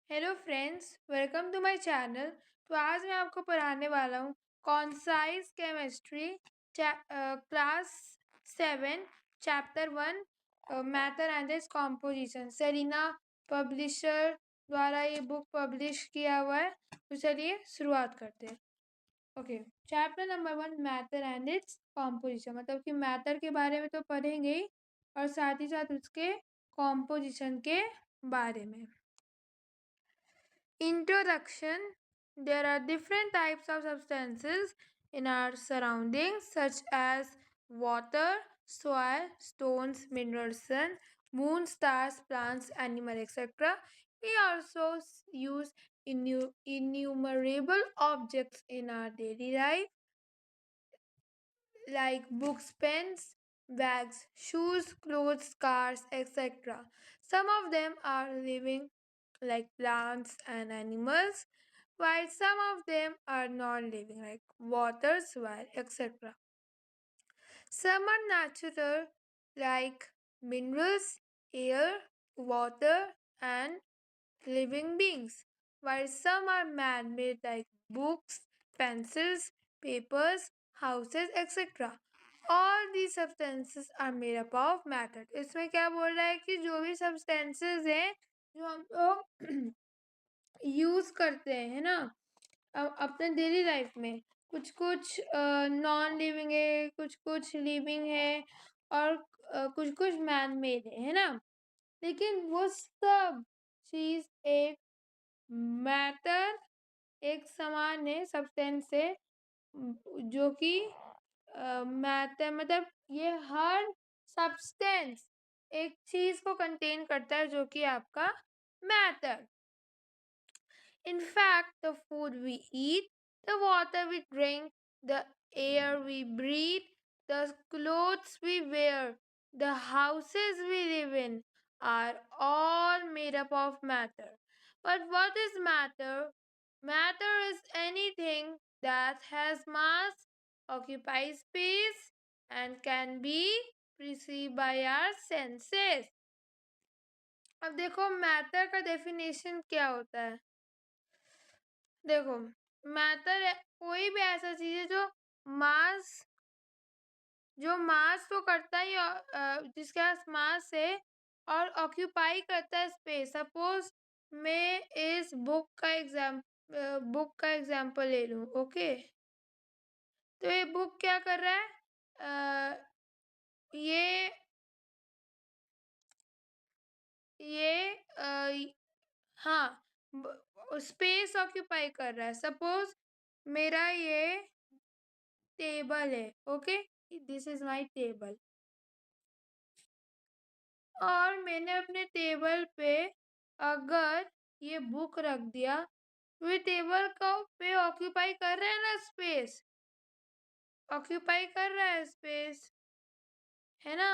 Hello friends, welcome to my channel. तो आज मैं आपको पढ़ाने वाला हूँ concise chemistry class 7 chapter 1 matter and its composition. Selina publisher द्वारा ये बुक पब्लिश किया हुआ है। तो चलिए शुरुआत करते हैं। Okay, chapter number 1 matter and its composition, मतलब कि मैटर के बारे में तो पढ़ेंगे ही और साथ ही साथ उसके कॉम्पोजिशन के बारे में। Introduction. There are different types of substances in our surroundings, such as water, soil, stones, minerals, sun, moon, stars, plants, animals, etc. We also use innumerable objects in our daily life, like books, pens, bags, shoes, clothes, cars, etc. Some of them are living, like plants and animals, while some of them are non-living, like water, soil, etc. Some are natural, like minerals, air, water, and living beings, while some are man-made, like books, pencils, papers, houses, etc. All these substances are made up of matter. इसमें क्या बोल रहा है कि जो भी substances हैं जो हम लोग यूज करते हैं ना अपने डेली लाइफ में, कुछ कुछ नॉन लिविंग है, कुछ कुछ लिविंग है और कुछ कुछ मैन मेड है ना। लेकिन वो सब चीज एक मैटर, एक समान है सब्सटेंस से, जो कि मैटर मतलब ये हर सब्सटेंस एक चीज को कंटेन करता है जो कि आपका matter. In fact, the food we eat, the water we drink, the air we breathe, the clothes we wear, the houses we live in are all made up of matter. But what is matter? Matter is anything that has mass, occupies space, and can be perceived by our senses. अब देखो matter का definition क्या होता है। देखो, matter कोई भी ऐसा चीज है जो मास तो करता ही, जिसके पास मास है और ऑक्यूपाई करता है स्पेस। सपोज मैं इस बुक का एग्जांपल ले लूं। ओके, तो ये बुक क्या कर रहा है, ये हाँ, स्पेस ऑक्यूपाई कर रहा है। सपोज मेरा ये टेबल है। Okay, this is my table, और मैंने अपने टेबल पे अगर ये बुक रख दिया तो ये टेबल का पे ऑक्यूपाई कर रहा है ना स्पेस, ऑक्यूपाई कर रहा है स्पेस, है ना।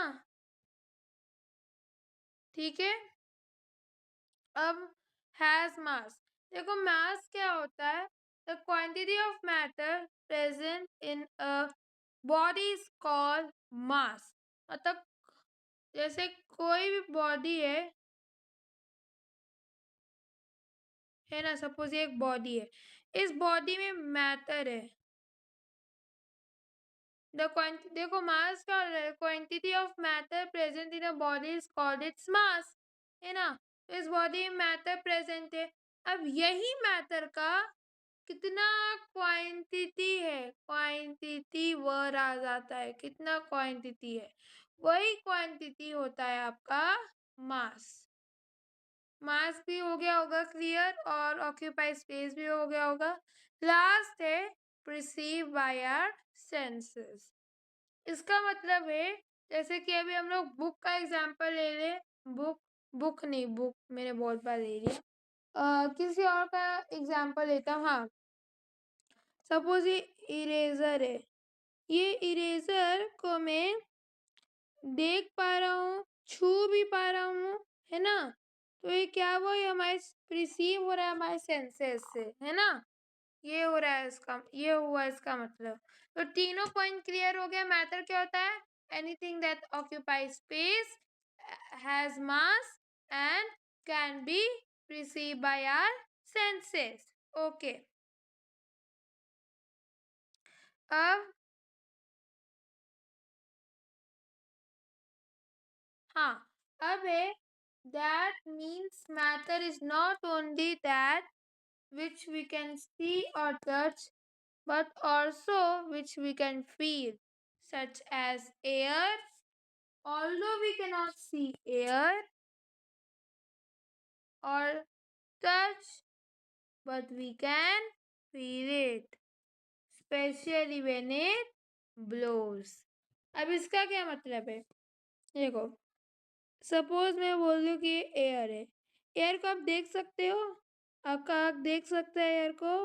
ठीक है, अब हैज मास। देखो मास क्या होता है, the quantity of matter present in a body is called मास। मतलब जैसे कोई भी बॉडी है ना, सपोज ये एक बॉडी है, इस बॉडी में मैटर है। देखो मास क्या है, quantity of matter present in a body is called its mass, है ना। तो इस बॉडी में मैटर प्रेजेंट है। अब यही मैटर का कितना क्वांटिटी है, क्वांटिटी वर्ड आ जाता है, कितना क्वांटिटी है, वही क्वांटिटी होता है आपका मास। मास भी हो गया होगा क्लियर, और ऑक्यूपाई स्पेस भी हो गया होगा। लास्ट है परसीव बाय आवर सेंसेस। इसका मतलब है जैसे कि अभी हम लोग बुक का एग्जांपल ले ले, बुक नहीं, बुक मैंने बहुत बार ले लिया। किसी और का एग्जांपल लेता हूँ। हाँ, सपोज ये इरेजर है, ये इरेजर को मैं देख पा रहा हूँ, छू भी पा रहा हूँ, है ना। तो ये क्या वो ये हमारे रिसीव हो रहा है हमारे सेंसेस से, है ना। ये हो रहा है इसका, ये हुआ इसका मतलब। तो तीनों पॉइंट क्लियर हो गया। मैटर क्या होता है, anything that occupy space, has mass and can be perceived by our senses. Okay. अब हाँ, अब है that means matter is not only that which we can see or touch but also which we can feel, such as air. Although we cannot see air or touch, but we can feel it, especially when it blows. अब इसका क्या मतलब है? देखो, suppose मैं बोल दूँ कि एयर है, एयर को आप देख सकते हो? आपका आँख देख सकता है एयर को?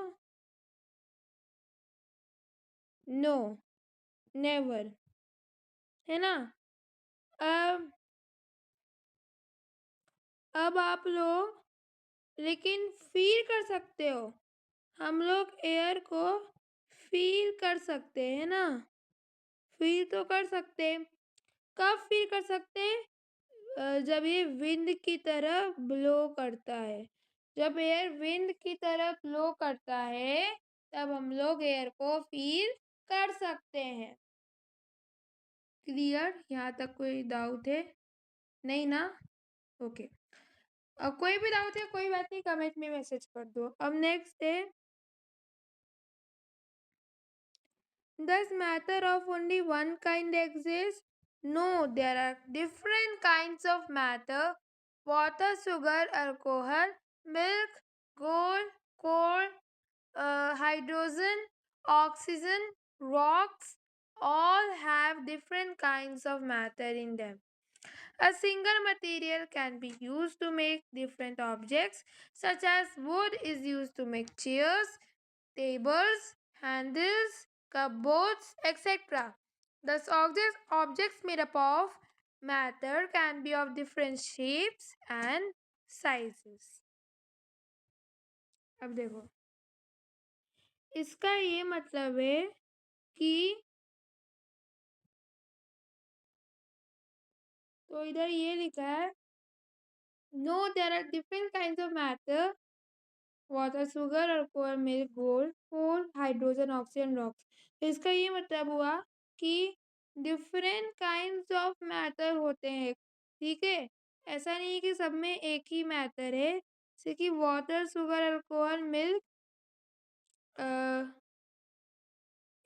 नो, नेवर, है ना? अब आप लोग लेकिन फील कर सकते हो, हम लोग एयर को फील कर सकते हैं ना, फील तो कर सकते। कब फील कर सकते? जब ये विंड की तरह ब्लो करता है, जब एयर विंड की तरह ब्लो करता है तब हम लोग एयर को फील कर सकते हैं। क्लियर? यहाँ तक कोई डाउट है? नहीं ना? ओके। अब कोई भी डाउट है कोई बात नहीं, कमेंट में मैसेज कर दो। अब नेक्स्ट है, does matter of only one kind exist? No, there are different kinds of matter: water, sugar, alcohol, milk, gold, coal, hydrogen, oxygen, rocks, all have different kinds of matter in them. A single material can be used to make different objects, such as wood is used to make chairs, tables, handles, cupboards, etc. Thus, objects made up of matter can be of different shapes and sizes. अब देखो, इसका ये मतलब है कि तो इधर ये लिखा है, no there are different kinds of matter: water, sugar, alcohol, milk, gold, coal, hydrogen, oxygen, rocks. तो इसका ये मतलब हुआ कि डिफरेंट काइंड्स ऑफ मैटर होते हैं, ठीक है? ऐसा नहीं है कि सब में एक ही मैटर है, जैसे कि वाटर, सुगर, अल्कोहल, मिल्क,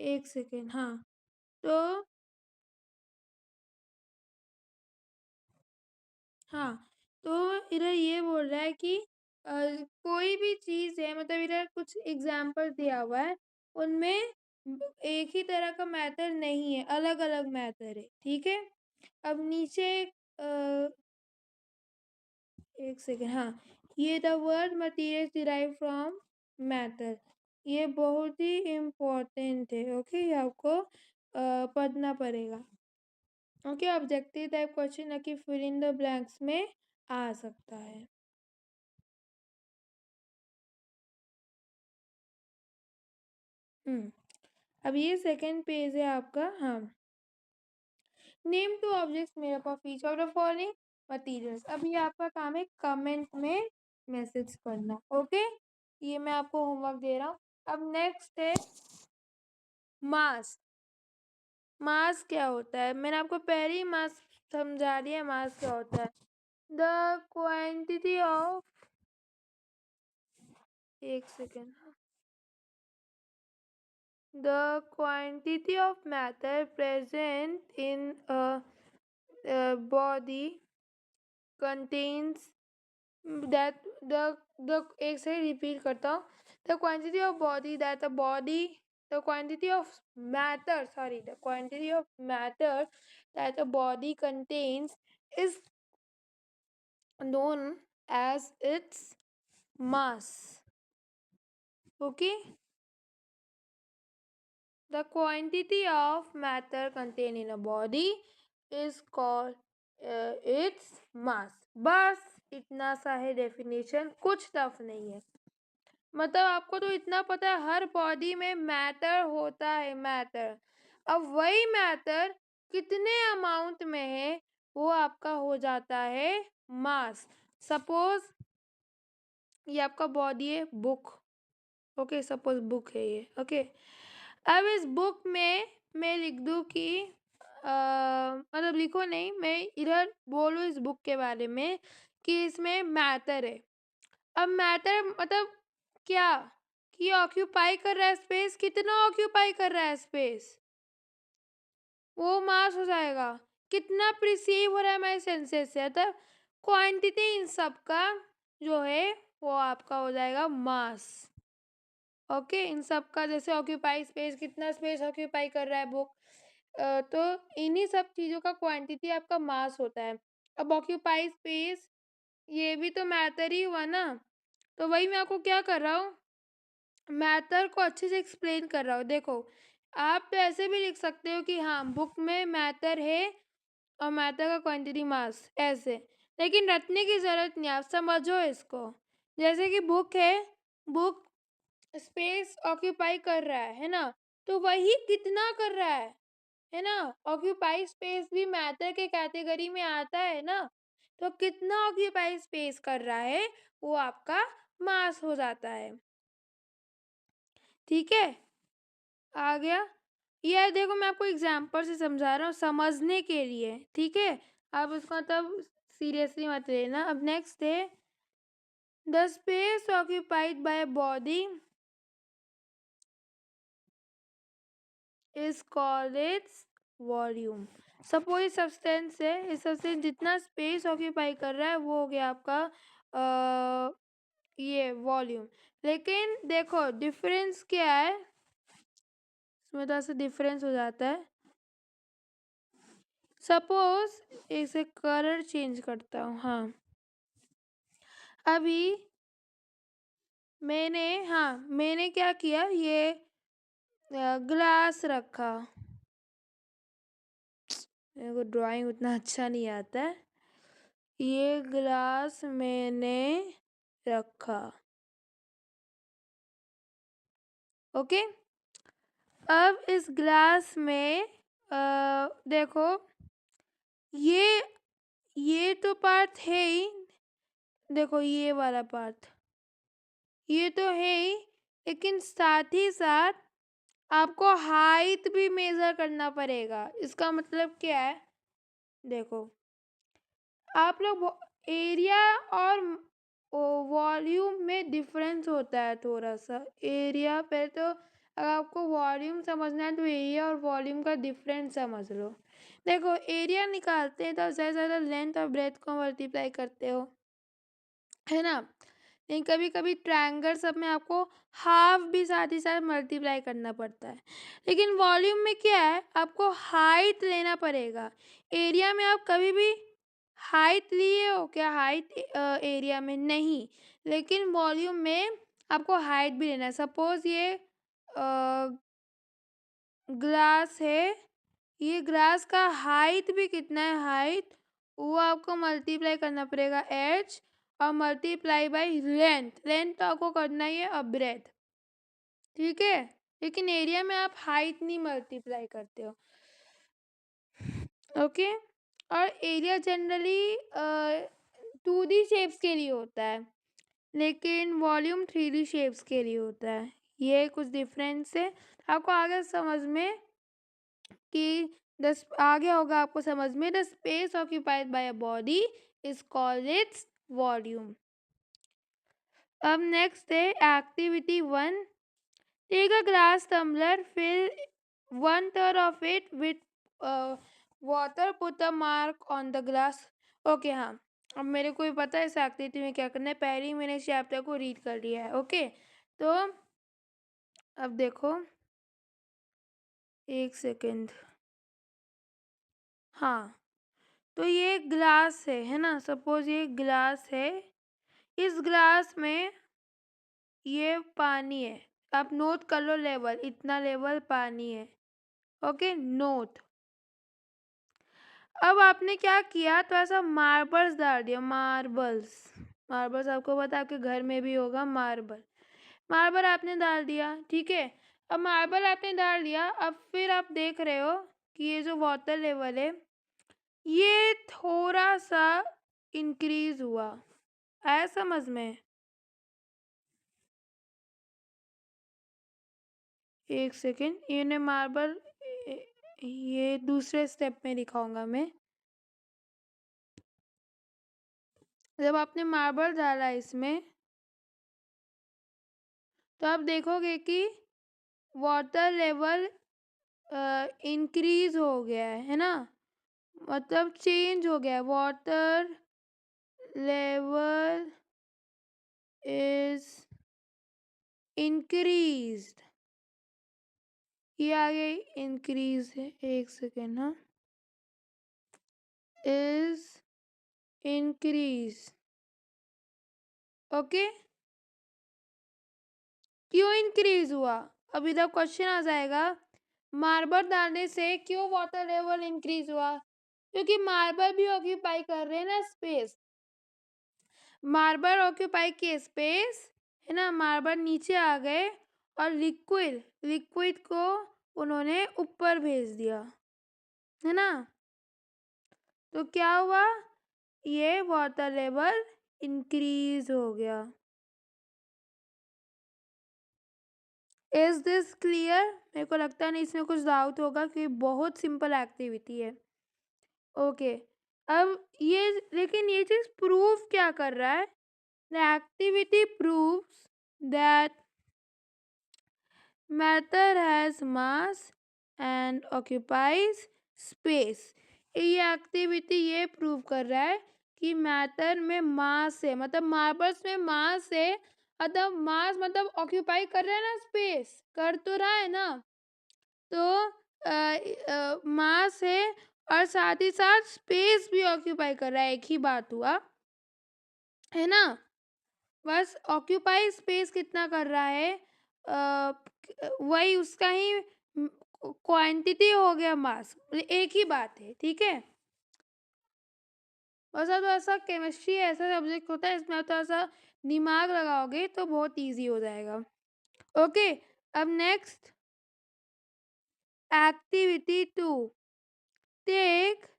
एक सेकेंड, हाँ, तो हाँ, तो इधर ये बोल रहा है कि कोई भी चीज़ है, मतलब इधर कुछ एग्जाम्पल दिया हुआ है, उनमें एक ही तरह का मैटर नहीं है, अलग अलग मैटर है, ठीक है? अब नीचे एक सेकेंड, हाँ, ये the word material derive from matter, ये बहुत ही इम्पोर्टेंट है, ओके? ये आपको पढ़ना पड़ेगा, ओके? ऑब्जेक्टिव टाइप क्वेश्चन कि फिल इन द ब्लैंक्स में आ सकता है। अब ये सेकंड पेज है आपका। हाँ, name two objects made up of each of the following materials. अभी आपका काम है कमेंट में मैसेज करना, ओके? ये मैं आपको होमवर्क दे रहा हूँ। अब नेक्स्ट है मास। मास क्या होता है? मैंने आपको पहले ही मास समझा दिया। मास क्या होता है? द क्वांटिटी ऑफ, एक second, the quantity of matter present in a body contains that the एक से रिपीट करता हूँ, the quantity of body that a body the quantity of matter the quantity of matter that a body contains is known as its mass. Okay, the quantity of matter contained in a body is called its mass. बस इतना सा है definition, कुछ tough नहीं है। मतलब आपको तो इतना पता है हर बॉडी में मैटर होता है, मैटर। अब वही मैटर कितने अमाउंट में है वो आपका हो जाता है मास। सपोज ये आपका बॉडी है बुक। ओके, सपोज बुक है ये। ओके, अब इस बुक में मैं लिख दूँ कि मतलब लिखो नहीं, मैं इधर बोलूँ इस बुक के बारे में कि इसमें मैटर है। अब मैटर मतलब क्या, कि ऑक्यूपाई कर रहा है स्पेस, कितना ऑक्यूपाई कर रहा है स्पेस, वो मास हो जाएगा। कितना प्रिसीव हो रहा है हमारे सेंसेस से, मतलब क्वांटिटी इन सब का जो है वो आपका हो जाएगा मास। ओके, इन सब का जैसे ऑक्यूपाई स्पेस, कितना स्पेस ऑक्यूपाई कर रहा है बुक, तो इन्हीं सब चीज़ों का क्वांटिटी आपका मास होता है। अब ऑक्यूपाई स्पेस ये भी तो मैटर ही हुआ ना, तो वही मैं आपको क्या कर रहा हूँ, मैटर को अच्छे से एक्सप्लेन कर रहा हूँ। देखो, आप तो ऐसे भी लिख सकते हो कि हाँ बुक में मैटर है और मैटर का क्वांटिटी मास, ऐसे, लेकिन रटने की ज़रूरत नहीं, आप समझो इसको। जैसे कि बुक है, बुक स्पेस ऑक्यूपाई कर रहा है ना, तो वही कितना कर रहा है ना, ऑक्यूपाई स्पेस भी मैटर के कैटेगरी में आता है ना, तो कितना ऑक्यूपाई स्पेस कर रहा है वो आपका मास हो जाता है। ठीक है, आ गया। ये देखो, मैं आपको एग्जाम्पल से समझा रहा हूँ समझने के लिए, ठीक है, आप उसको तब सीरियसली मत लेना। अब नेक्स्ट है, the space occupied by body is called its volume. Suppose substance है, इस सब्सटेंस जितना स्पेस ऑक्यूपाई कर रहा है वो हो गया आपका ये वॉल्यूम। लेकिन देखो डिफरेंस क्या है इसमें, थोड़ा सा डिफरेंस हो जाता है। सपोज इसे कलर चेंज करता हूँ। हाँ, अभी मैंने क्या किया, ये ग्लास रखा, मेरे को ड्राइंग उतना अच्छा नहीं आता है, ये ग्लास मैंने रखा। ओके, अब इस ग्लास में देखो, ये ये तो पार्ट है ही, देखो ये वाला पार्ट ये तो है ही, लेकिन साथ ही साथ आपको हाइट भी मेजर करना पड़ेगा। इसका मतलब क्या है, देखो आप लोग एरिया और वॉल्यूम में डिफरेंस होता है थोड़ा सा। एरिया पे तो अगर आपको वॉल्यूम समझना है तो एरिया और वॉल्यूम का डिफरेंस समझ लो। देखो एरिया निकालते हैं तो ज़्यादा ज़्यादा लेंथ और ब्रेथ को मल्टीप्लाई करते हो, है ना, लेकिन कभी कभी ट्रायंगल सब में आपको हाफ भी साथ ही साथ मल्टीप्लाई करना पड़ता है। लेकिन वॉल्यूम में क्या है, आपको हाइट लेना पड़ेगा। एरिया में आप कभी भी हाइट लिए हो क्या, हाइट एरिया में नहीं, लेकिन वॉल्यूम में आपको हाइट भी लेना है। सपोज ये ग्लास है, ये ग्लास का हाइट भी कितना है, हाइट वो आपको मल्टीप्लाई करना पड़ेगा एच, और मल्टीप्लाई बाय लेंथ, लेंथ तो आपको करना ही है, और ब्रेथ, ठीक है। लेकिन एरिया में आप हाइट नहीं मल्टीप्लाई करते हो। ओके, और एरिया जनरली 2D शेप्स के लिए होता है, लेकिन वॉल्यूम 3D शेप्स के लिए होता है। ये कुछ डिफरेंस है, आपको आगे समझ में कि दस आ गया होगा आपको समझ में। The space occupied by a body is called its volume. अब नेक्स्ट है activity 1, take a glass tumbler, fill 1/3 of it with water, put a mark on the glass. Okay, हाँ, अब मेरे को भी पता है इस एक्टिविटी में क्या करना है, पहले ही मैंने चैप्टर को रीड कर लिया है। ओके, तो अब देखो, एक सेकेंड। हाँ, तो ये ग्लास है ना, सपोज ये ग्लास है, इस ग्लास में ये पानी है, आप नोट कर लो लेवल, इतना लेवल पानी है। Okay, note. अब आपने क्या किया, थोड़ा सा मार्बल्स डाल दिया, मार्बल्स, मार्बल्स आपको पता है आपके घर में भी होगा मार्बल, मार्बल आपने डाल दिया, ठीक है। अब मार्बल आपने डाल दिया, अब फिर आप देख रहे हो कि ये जो वाटर लेवल है ये थोड़ा सा इंक्रीज हुआ, आया समझ में। एक सेकेंड, ये मार्बल, ये दूसरे स्टेप में दिखाऊंगा मैं। जब आपने मार्बल डाला इसमें, तो आप देखोगे कि वाटर लेवल इंक्रीज हो गया है ना, मतलब चेंज हो गया, वाटर लेवल इज इंक्रीज्ड। ये आगे इंक्रीज है, एक सेकेंड, हाँ, इज इंक्रीज। ओके, क्यों इंक्रीज हुआ? अब इधर क्वेश्चन आ जाएगा, मार्बल डालने से क्यों वाटर लेवल इंक्रीज हुआ? क्योंकि मार्बल भी ऑक्यूपाई कर रहे हैं ना स्पेस। मार्बल ऑक्यूपाई किए स्पेस, है ना, मार्बल नीचे आ गए और लिक्विड लिक्विड को उन्होंने ऊपर भेज दिया, है ना। तो क्या हुआ? ये वाटर लेवल इंक्रीज हो गया। Is this clear? मेरे को लगता नहीं इसमें कुछ डाउट होगा कि बहुत सिंपल एक्टिविटी है। ओके, अब ये, लेकिन ये चीज प्रूव क्या कर रहा है? The activity proves that matter has mass and occupies space. ये एक्टिविटी ये प्रूव कर रहा है कि मैटर में मास है, मतलब मार्बल्स में मास है, मतलब मास मतलब ऑक्यूपाई कर रहा है ना, स्पेस कर तो रहा है ना। तो मास है और साथ ही साथ स्पेस भी ऑक्यूपाई कर रहा है, एक ही बात हुआ, है ना। बस ऑक्यूपाई स्पेस कितना कर रहा है, वही उसका ही क्वांटिटी हो गया मास, एक ही बात है, ठीक है। वैसा तो ऐसा केमिस्ट्री ऐसा सब्जेक्ट होता है, इसमें तो ऐसा दिमाग लगाओगे तो बहुत इजी हो जाएगा। ओके, अब next activity 2, take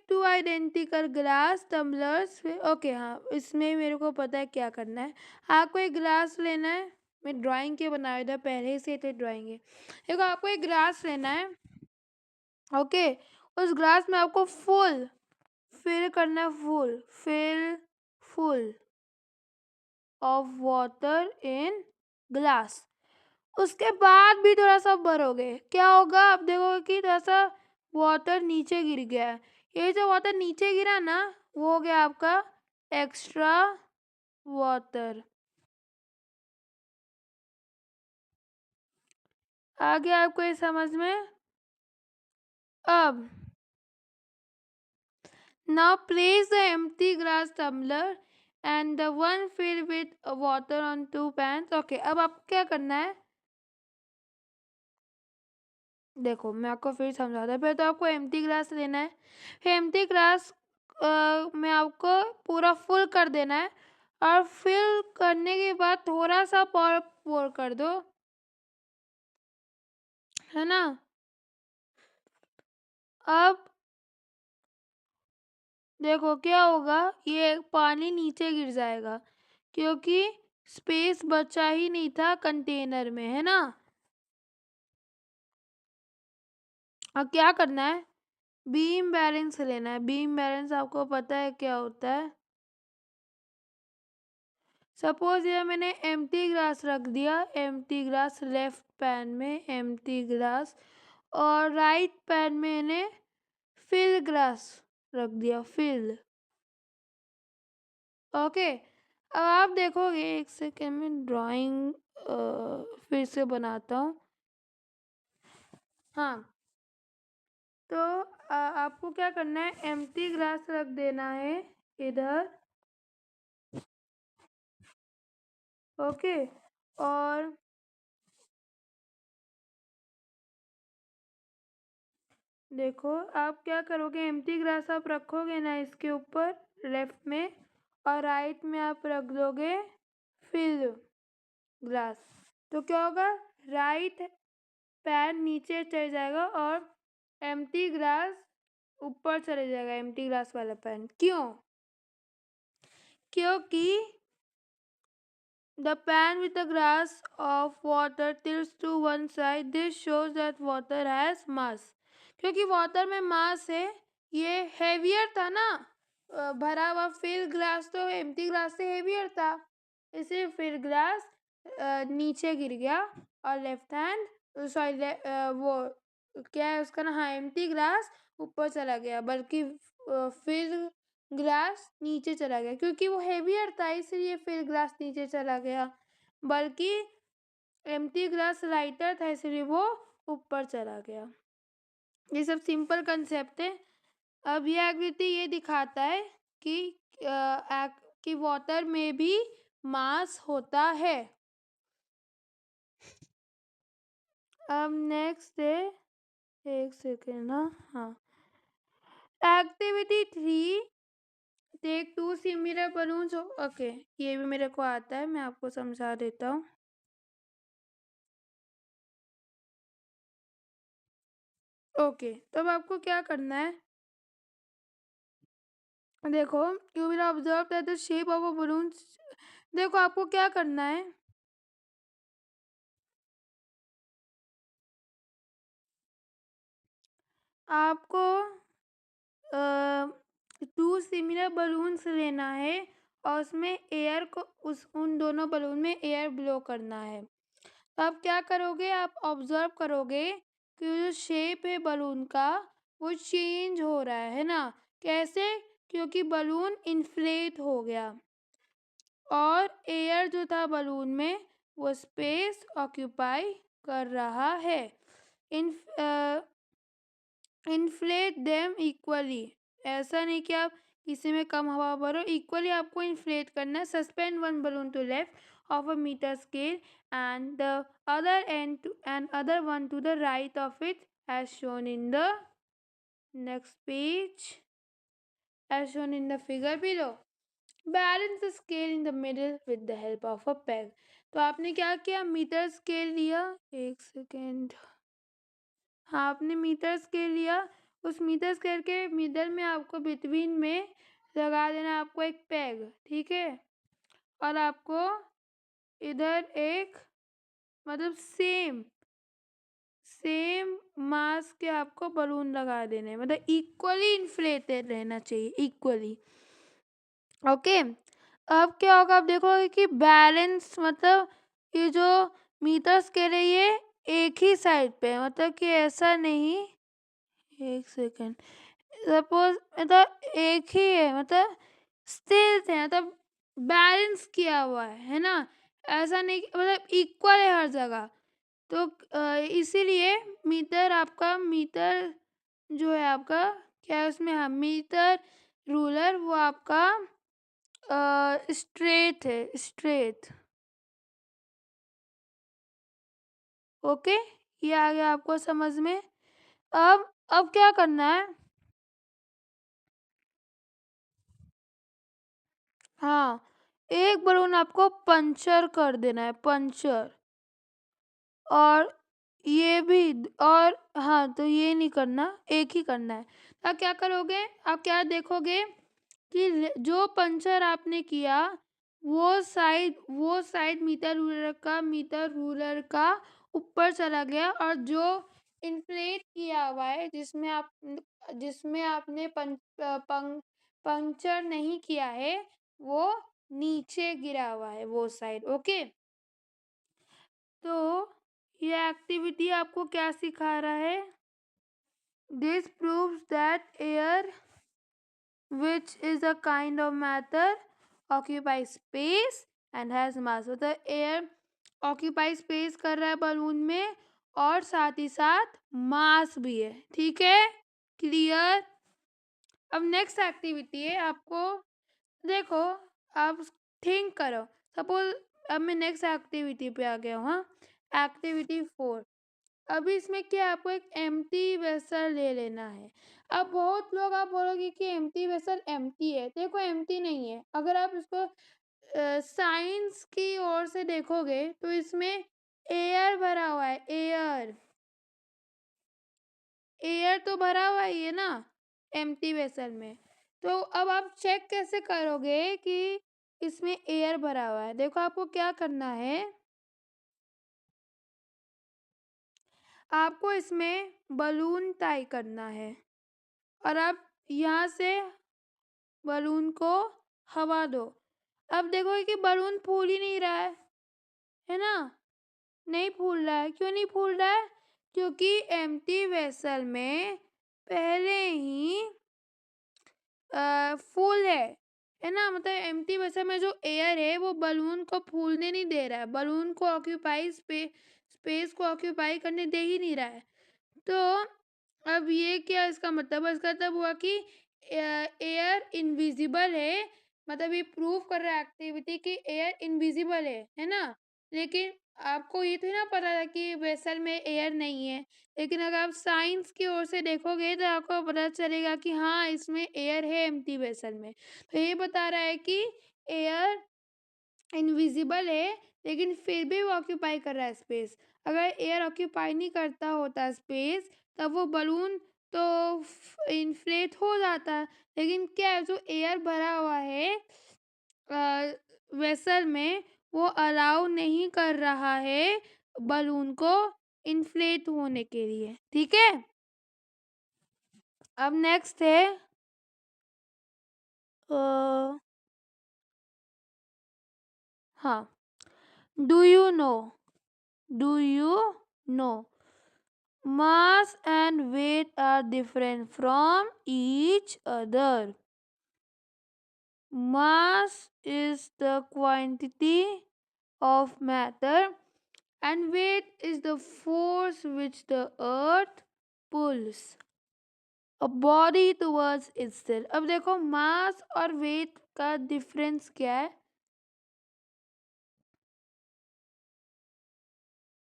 two identical glass tumblers. Okay, हाँ, इसमें मेरे को पता है क्या करना है। आपको एक ग्लास लेना है, मैं ड्राइंग के बनाया था पहले से, तो ड्राइंग है। देखो, आपको एक ग्लास लेना है, ओके। उस ग्लास में आपको फुल फिल करना है, full of water in glass. उसके बाद भी थोड़ा सा भरोगे, क्या होगा? आप देखोगे कि थोड़ा सा वाटर नीचे गिर गया है। ये जो वाटर नीचे गिरा ना, वो हो गया आपका एक्स्ट्रा वाटर। आ गया आपको ये समझ में? अब now place the empty glass tumbler and the one filled with water on two pans. Okay, अब आपको क्या करना है? देखो, मैं आपको फिर समझाता हूँ। पहले तो आपको एम्प्टी ग्लास लेना है, फिर एम्प्टी ग्लास में आपको पूरा फुल कर देना है, और फिल करने के बाद थोड़ा सा पोर कर दो, है ना। अब देखो क्या होगा, ये पानी नीचे गिर जाएगा क्योंकि स्पेस बचा ही नहीं था कंटेनर में, है ना। अब क्या करना है? बीम बैलेंस लेना है। बीम बैलेंस आपको पता है क्या होता है? सपोज ये मैंने एम्प्टी ग्लास रख दिया, एम्प्टी ग्लास लेफ्ट पैन में एम्प्टी ग्लास, और राइट पैन में मैंने फिल ग्लास रख दिया, फिल। ओके, अब आप देखोगे, एक सेकेंड में ड्राइंग फिर से बनाता हूँ। हाँ, तो आपको क्या करना है? एम्प्टी ग्लास रख देना है इधर, ओके। और देखो, आप क्या करोगे, एम्प्टी ग्लास आप रखोगे ना इसके ऊपर लेफ्ट में, और राइट में आप रख दोगे फिल ग्लास। तो क्या होगा? राइट पैन नीचे चले जाएगा और एम्प्टी ग्लास ऊपर चले जाएगा, एम्प्टी ग्लास वाला पैन। क्यों? क्योंकि The pan with a glass of water tilts to one side. This shows that water has mass. क्योंकि वाटर में मास है, ये हेवियर था ना, भरा हुआ फिल ग्लास तो एम्प्टी ग्लास से हेवियर था, इसलिए फिल ग्लास नीचे गिर गया और लेफ्ट हैंड सॉरी वो क्या है उसका ना, हाँ एम्प्टी ग्लास ऊपर चला गया, बल्कि फिल ग्लास नीचे चला गया, क्योंकि वो हेवियर था इसलिए फिर ग्लास नीचे चला गया, बल्कि एम्प्टी ग्लास लाइटर था इसलिए वो ऊपर चला गया। ये सब सिंपल कंसेप्ट है। अब ये एक्टिविटी ये दिखाता है कि वाटर में भी मास होता है। अब नेक्स्ट है, एक सेकेंड ना, हाँ, activity 3, take 2 similar balloons. Okay, ये भी मेरे को आता है, मैं आपको समझा देता हूँ। ओके, तो अब आपको क्या करना है, देखो, you will observe that the shape of a balloon. देखो आपको क्या करना है, आपको 2 सिमिलर बलून्स लेना है और उसमें एयर को उन दोनों बलून में एयर ब्लो करना है। तो आप क्या करोगे, आप ऑब्जर्व करोगे कि जो शेप है बलून का वो चेंज हो रहा है ना। कैसे? क्योंकि बलून इन्फ्लेट हो गया और एयर जो था बलून में वो स्पेस ऑक्यूपाई कर रहा है। इन्फ्लेट देम इक्वली, ऐसा नहीं कि आप किसी में कम हवा भरो, इक्वली आपको इन्फ्लेट करना है। Suspend one balloon to left of a metre scale and the other end and other one to the right of it as shown in the next page, as shown in the figure below. Balance the scale in the middle with the help of a peg. तो आपने क्या किया, metre scale लिया, एक second, हाँ आपने metre scale लिया, उस मीटर स्केल के मिडल में आपको बिटवीन में लगा देना आपको एक पेग, ठीक है, और आपको इधर एक मतलब सेम मास के आपको बलून लगा देने, मतलब इक्वली इन्फ्लेटेड रहना चाहिए, इक्वली। ओके, अब क्या होगा, आप देखोगे कि बैलेंस मतलब ये जो मीटर स्केल है ये एक ही साइड पे है, मतलब कि ऐसा नहीं, एक सेकेंड, सपोज मतलब एक ही है, मतलब स्थिर है, मतलब बैलेंस किया हुआ है ना, ऐसा नहीं मतलब इक्वल है हर जगह। तो इसीलिए मीटर जो है आपका क्या है उसमें, हाँ मीटर रूलर वो आपका स्ट्रेट है, स्ट्रेट। ओके, ये आ गया आपको समझ में। अब क्या करना है, हाँ एक बलून आपको पंचर कर देना है, पंचर, और ये भी, और हाँ तो ये नहीं करना, एक ही करना है। तो आप क्या करोगे, आप क्या देखोगे कि जो पंचर आपने किया वो साइड मीटर रूलर का ऊपर चला गया, और जो इन्फ्लेट किया हुआ है जिसमें आपने पंचर नहीं किया है वो नीचे गिरा हुआ है वो साइड। ओके, तो ये एक्टिविटी आपको क्या सिखा रहा है, this proves that air which is a kind of matter occupies space and has mass। मतलब एयर ऑक्यूपाई स्पेस कर रहा है बलून में और साथ ही साथ मास भी है, ठीक है, क्लियर। अब नेक्स्ट एक्टिविटी है, आपको देखो, आप थिंक करो, सपोज अब मैं नेक्स्ट एक्टिविटी पे आ गया हूँ, हाँ एक्टिविटी 4। अभी इसमें क्या, आपको एक एम्प्टी वेसल ले लेना है। अब बहुत लोग आप बोलोगे कि एम्प्टी वेसल एम्प्टी है, देखो एम्प्टी नहीं है। अगर आप इसको साइंस की ओर से देखोगे तो इसमें एयर भरा हुआ है, एयर तो भरा हुआ ही है ना एम्प्टी वेसल में। तो अब आप चेक कैसे करोगे कि इसमें एयर भरा हुआ है। देखो आपको क्या करना है, आपको इसमें बलून टाई करना है और आप यहाँ से बलून को हवा दो। अब देखो कि बलून फूल ही नहीं रहा है ना, नहीं फूल रहा है। क्यों नहीं फूल रहा है? क्योंकि एम्प्टी वेसल में पहले ही फुल है ना, मतलब एम्प्टी वेसल में जो एयर है वो बलून को फूलने नहीं दे रहा है, बलून को ऑक्यूपाई स्पेस को ऑक्यूपाई करने दे ही नहीं रहा है। तो अब ये क्या इसका मतलब है? इसका मतलब हुआ कि एयर इनविजिबल है, मतलब ये प्रूव कर रहा है एक्टिविटी कि एयर इनविजिबल है ना। लेकिन आपको ये तो ना पता था कि वेसल में एयर नहीं है, लेकिन अगर आप साइंस की ओर से देखोगे तो आपको पता चलेगा कि हाँ इसमें एयर है एम्प्टी वेसल में। तो ये बता रहा है कि एयर इनविजिबल है लेकिन फिर भी वो ऑक्यूपाई कर रहा है स्पेस। अगर एयर ऑक्यूपाई नहीं करता होता स्पेस तब वो बलून तो इन्फ्लेट हो जाता। लेकिन क्या है, जो एयर भरा हुआ है वेसल में वो अलाउ नहीं कर रहा है बलून को इन्फ्लेट होने के लिए। ठीक है, अब नेक्स्ट है हाँ, do you know, do you know mass and weight are different from each other? Mass is the quantity of matter and weight is the force which the earth pulls a body towards itself. अब देखो मास और wait का difference क्या है।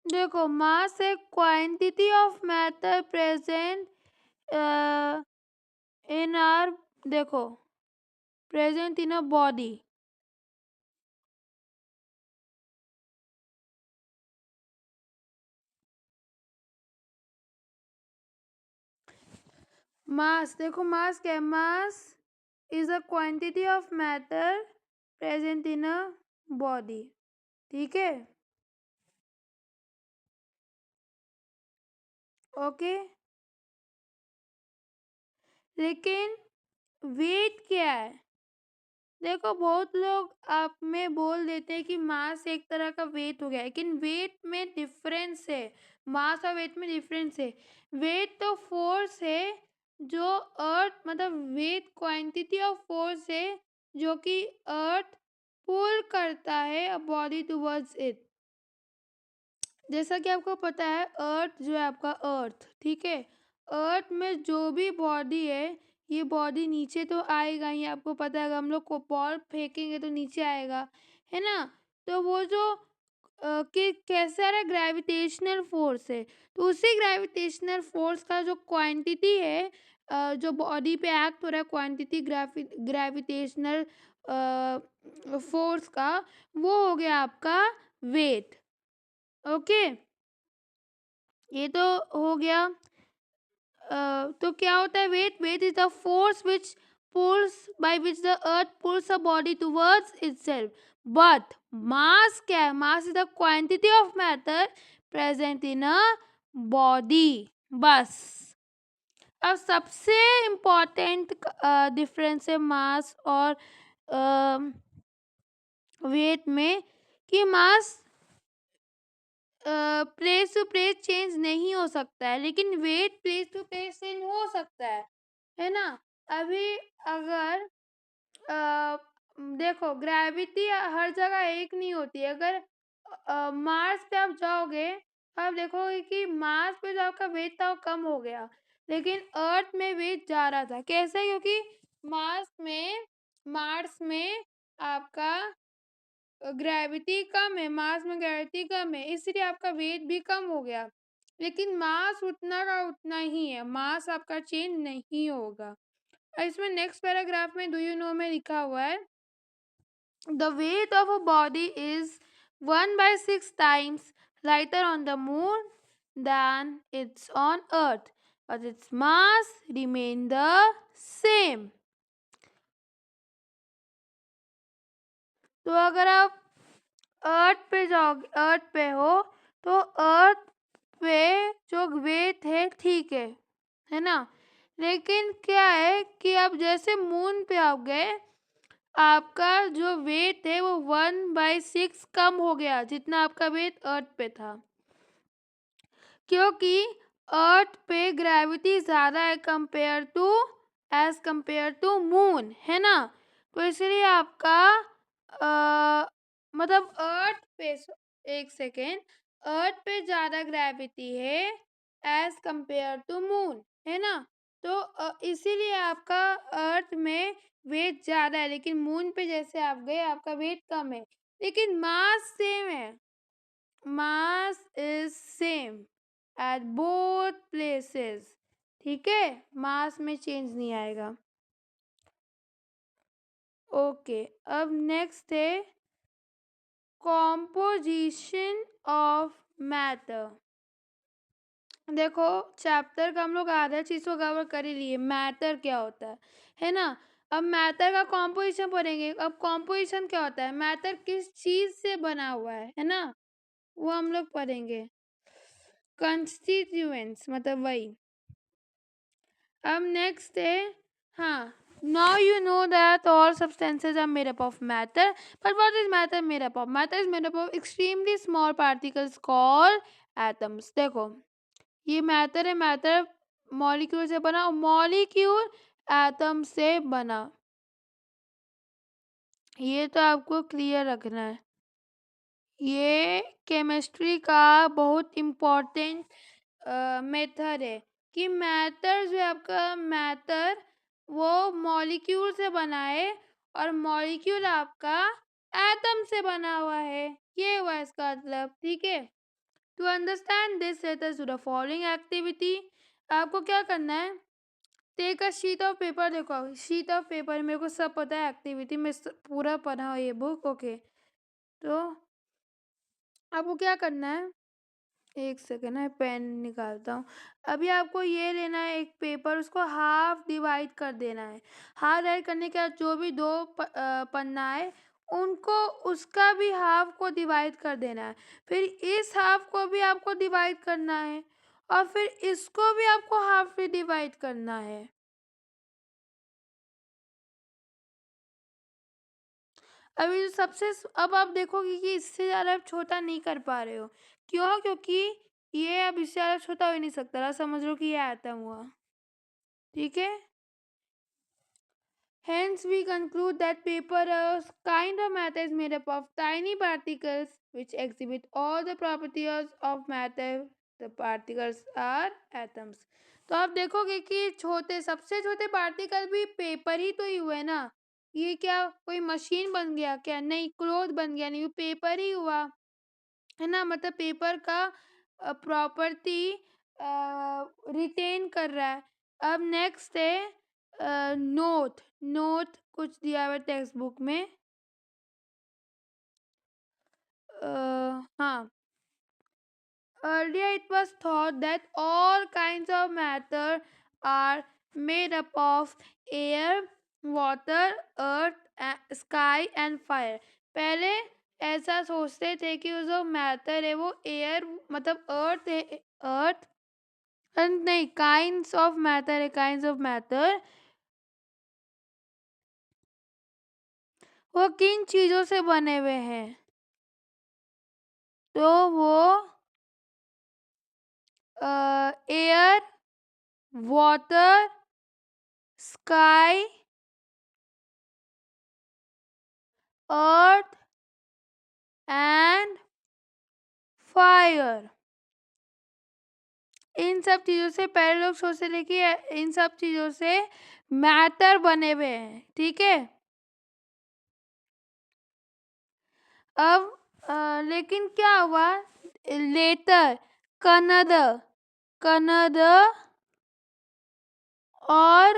देखो मास एक quantity of matter present in are, देखो present in a body. मास, देखो मास क्या है, mass is a quantity of matter present in a body. ठीक है, ओके। लेकिन वेट क्या है? देखो बहुत लोग आप में बोल देते हैं कि मास एक तरह का वेट हो गया, लेकिन वेट में डिफरेंस है, मास और वेट में डिफरेंस है। वेट तो फोर्स है जो अर्थ, मतलब वेट क्वांटिटी ऑफ फोर्स है जो कि अर्थ पुल करता है अ बॉडी टुवर्ड्स इट। जैसा कि आपको पता है अर्थ जो है आपका अर्थ, ठीक है, अर्थ में जो भी बॉडी है ये बॉडी नीचे तो आएगा ही, आपको पता है अगर हम लोग को बॉल फेंकेंगे तो नीचे आएगा, है ना। तो वो जो कि कैसा है ग्रेविटेशनल फोर्स है, तो उसी ग्रेविटेशनल फोर्स का जो क्वांटिटी है जो बॉडी पे एक्ट हो रहा है क्वांटिटी ग्रेविटेशनल फोर्स का, वो हो गया आपका वेट। ओके, ये तो हो गया। तो क्या होता है weight? Weight is the force which pulls by which the earth pulls a body towards itself. But mass क्या है? Mass is the quantity of matter present in a body. बस अब सबसे इम्पोर्टेंट डिफरेंस है मास और वेट में कि mass place to place change नहीं हो सकता है, लेकिन weight place to place change हो सकता है ना। अभी अगर देखो ग्रेविटी हर जगह एक नहीं होती है। अगर मार्स पे आप जाओगे तो आप देखोगे कि मार्स पे जो आपका वेट था वो कम हो गया, लेकिन अर्थ में वेट जा रहा था। कैसे? क्योंकि मार्स में आपका ग्रेविटी कम है, मास में ग्रेविटी कम है, इसलिए आपका वेट भी कम हो गया, लेकिन मास उतना का उतना ही है, मास आपका चेंज नहीं होगा। और इसमें नेक्स्ट पैराग्राफ में डू यू नो में लिखा हुआ है the weight of a body is 1/6 times lighter on the moon than it's on earth, but its mass remain the same. तो अगर आप अर्थ पे जाओगे, अर्थ पे हो, तो अर्थ पे जो वेट है ठीक है ना। लेकिन क्या है कि आप जैसे मून पे आओ गए, आपका जो वेट है वो 1/6 कम हो गया जितना आपका वेट अर्थ पे था, क्योंकि अर्थ पे ग्रेविटी ज़्यादा है एज कंपेयर टू मून, है ना। तो इसलिए आपका मतलब अर्थ पे, एक सेकेंड, अर्थ पे ज़्यादा ग्रेविटी है एज कंपेयर टू मून, है ना। तो इसीलिए आपका अर्थ में वेट ज़्यादा है, लेकिन मून पे जैसे आप गए आपका वेट कम है, लेकिन मास सेम है। Mass is same at both places, ठीक है, मास में चेंज नहीं आएगा। ओके, अब नेक्स्ट है कॉम्पोजिशन ऑफ मैटर। देखो, चैप्टर का हम लोग आधा चीज को कवर कर ही लिए, मैटर क्या होता है ना। अब मैटर का कॉम्पोजिशन पढ़ेंगे। अब कॉम्पोजिशन क्या होता है, मैटर किस चीज से बना हुआ है ना, वो हम लोग पढ़ेंगे। कंस्टिट्यूएंट्स मतलब वही। अब नेक्स्ट है, हाँ, now you know that all substances are made up of matter, but what is matter made up of? Matter is made up of extremely small particles called atoms. देखो, ये मैटर है, matter molecule से बना, और molecule atom से बना। ये तो आपको क्लियर रखना है। ये केमिस्ट्री का बहुत इम्पोर्टेंट मेथड है कि मैटर जो है आपका, मैटर वो मॉलिक्यूल से बना है और मॉलिक्यूल आपका एटम से बना हुआ है। ये हुआ इसका मतलब, ठीक है। To understand this let us do the following activity. आपको क्या करना है, take a sheet of paper. देखो, शीट ऑफ पेपर मेरे को सब पता है, एक्टिविटी में पूरा पढ़ा हो ये बुक, ओके। तो आपको क्या करना है, एक सेकेंड है, पेन निकालता हूँ। अभी आपको ये लेना है एक पेपर, उसको हाफ डिवाइड कर देना है। हाफ डिवाइड करने के बाद जो भी दो पन्ना है उनको, उसका भी हाफ को डिवाइड कर देना है। फिर इस हाफ को भी आपको डिवाइड करना है, और फिर इसको भी आपको हाफ से डिवाइड करना है। अभी जो सबसे, अब आप देखोगे कि इससे ज़्यादा आप छोटा नहीं कर पा रहे हो। क्यों? क्योंकि ये अब इससे ज़्यादा छोटा हो ही नहीं सकता, समझ लो कि ये आटम हुआ, ठीक है। Hence, we conclude that paper, a kind of matter, is made up of tiny particles which exhibit all the properties of matter. The particles are atoms. तो आप देखोगे कि छोटे, सबसे छोटे पार्टिकल भी पेपर ही तो ही हुए ना। ये क्या कोई मशीन बन गया क्या? नहीं। क्लोथ बन गया? नहीं, वो पेपर ही हुआ, है ना। मतलब पेपर का प्रॉपर्टी रिटेन कर रहा है। अब नेक्स्ट है नोट। नोट कुछ दिया हुआ टेक्स्ट बुक में, हाँ। Earlier it was thought that all kinds of matter are made up of air, water, earth, sky and fire. पहले ऐसा सोचते थे कि वो जो मैटर है वो एयर मतलब अर्थ है, अर्थ नहीं, काइंड्स ऑफ मैटर है, काइंड्स ऑफ मैटर। वो किन चीजों से बने हुए हैं, तो वो air, water, sky, earth and fire. इन सब चीज़ों से पहले लोग सोचते थे कि इन सब चीज़ों से मैटर बने हुए हैं, ठीक है। अब लेकिन क्या हुआ लेटर, कनाडा, कनाडा और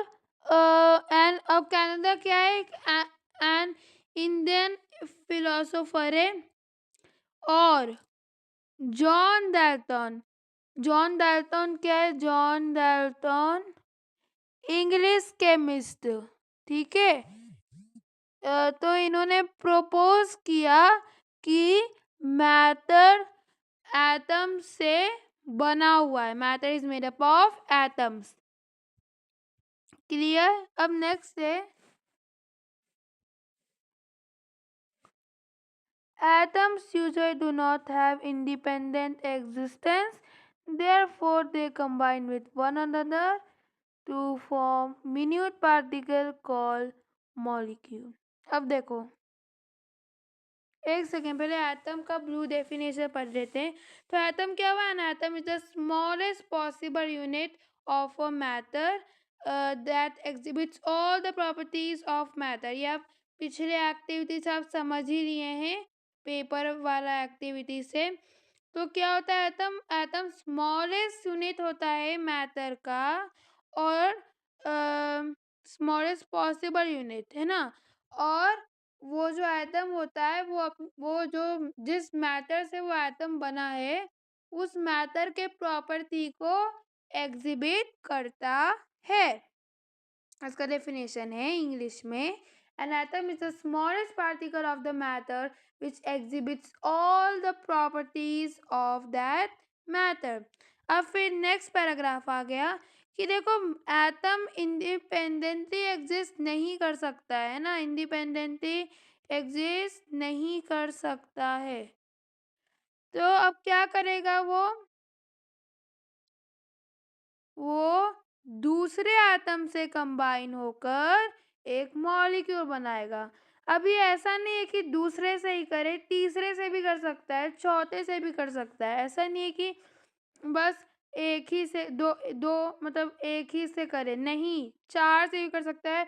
एंड अब कनाडा क्या है, एन इंडियन फिलोसोफर है, और जॉन डाल्टन। जॉन डाल्टन क्या है, जॉन डाल्टन इंग्लिश केमिस्ट, ठीक है। तो इन्होंने प्रपोज किया कि मैटर एटम से बना हुआ है, matter is made up of atoms. Clear? अब नेक्स्ट है atoms usually do not have independent existence, therefore they combine with one another to form minute particle called molecule। अब देखो, एक सेकेंड पहले एटम का ब्लू डेफिनेशन पढ़ लेते हैं। तो एटम क्या हुआ? An atom is the smallest possible unit of a matter that exhibits all the properties of matter. ये आप पिछले एक्टिविटीज आप समझ ही लिए हैं पेपर वाला एक्टिविटी से। तो क्या होता है एटम? एटम स्मॉलेस्ट यूनिट होता है मैटर का और स्मॉलेस्ट पॉसिबल यूनिट है ना। और वो जो एटम होता है वो जो जिस मैटर से वो एटम बना है उस मैटर के प्रॉपर्टी को एग्जिबिट करता है। इसका डेफिनेशन है इंग्लिश में, an atom is the smallest particle of the matter which exhibits all the properties of that matter. अब फिर नेक्स्ट पैराग्राफ आ गया कि देखो एटम इंडिपेंडेंटली एग्जिस्ट नहीं कर सकता है ना, इंडिपेंडेंटली एग्जिस्ट नहीं कर सकता है। तो अब क्या करेगा वो दूसरे एटम से कंबाइन होकर एक मॉलिक्यूल बनाएगा। अभी ऐसा नहीं है कि दूसरे से ही करे, तीसरे से भी कर सकता है, चौथे से भी कर सकता है। ऐसा नहीं है कि बस एक ही से दो दो मतलब एक ही से करे, नहीं, 4 से भी कर सकता है,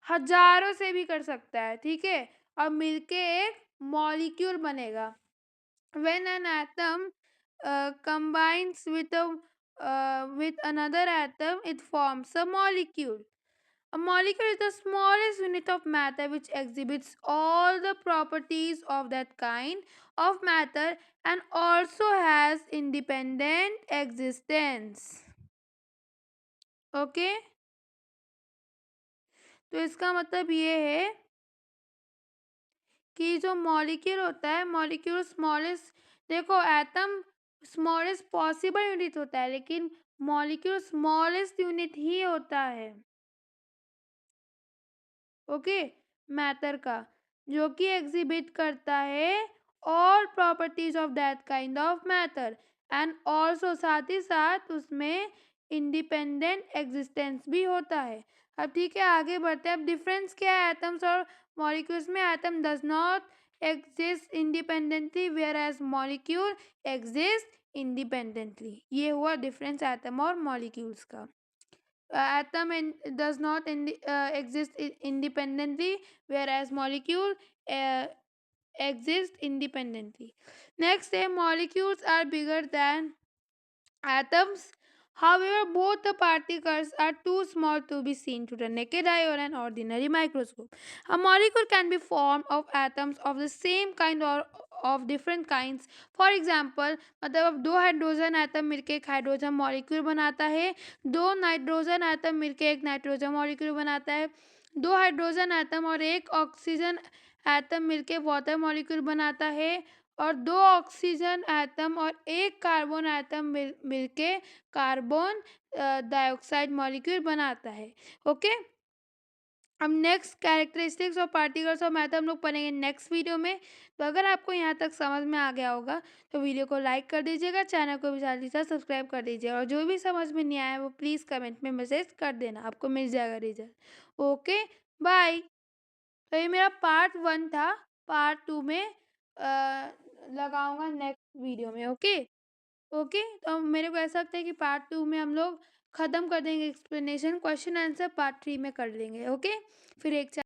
हजारों से भी कर सकता है, ठीक है। और मिलके एक मॉलिक्यूल बनेगा। When an atom combines with another atom, it forms a molecule. A molecule is the smallest unit of matter which exhibits all the properties of that kind of matter and also has independent existence. Okay? तो इसका मतलब ये है कि जो molecule होता है, molecule smallest, देखो एटम स्मॉलेस्ट पॉसिबल यूनिट होता है लेकिन मॉलिक्यूल स्मॉलेस्ट यूनिट ही होता है, ओके, मैटर का, जो कि एग्जिबिट करता है all properties of that kind of matter and also साथ ही साथ उसमें इंडिपेंडेंट एग्जिस्टेंस भी होता है। अब ठीक है, आगे बढ़ते हैं। अब डिफरेंस क्या है एटम्स और मॉलिक्यूल्स में? Atom does not exist independently whereas molecule exist independently. ये हुआ डिफरेंस एटम और मॉलिक्यूल्स का। Atom does not exist independently, whereas molecule exist independently. Next, molecules are bigger than atoms. However, both the particles are too small to be seen to the naked eye or an ordinary microscope. A molecule can be formed of atoms of the same kind or of different kinds. For example, मतलब अब 2 hydrogen atom मिलके एक hydrogen molecule बनाता है, 2 nitrogen atom मिलके एक nitrogen molecule बनाता है, 2 हाइड्रोजन एटम और एक ऑक्सीजन एटम मिलके वाटर मॉलिक्यूल बनाता है, और 2 ऑक्सीजन एटम और एक कार्बन एटम मिलके कार्बन डाइऑक्साइड मॉलिक्यूल बनाता है। ओके, अब नेक्स्ट कैरेक्टरिस्टिक्स और पार्टिकल्स ऑफ मैटर हम लोग पढ़ेंगे नेक्स्ट वीडियो में। तो अगर आपको यहाँ तक समझ में आ गया होगा तो वीडियो को लाइक कर दीजिएगा, चैनल को भी जल्दी से सब्सक्राइब कर दीजिएगा, और जो भी समझ में नहीं आया वो प्लीज़ कमेंट में मैसेज कर देना, आपको मिल जाएगा रिजल्ट। Okay, bye. तो ये मेरा पार्ट 1 था, पार्ट 2 में लगाऊंगा नेक्स्ट वीडियो में। ओके ओके, तो मेरे को ऐसा लगता है कि पार्ट 2 में हम लोग ख़त्म कर देंगे एक्सप्लेनेशन, क्वेश्चन आंसर पार्ट 3 में कर लेंगे। ओके, फिर एक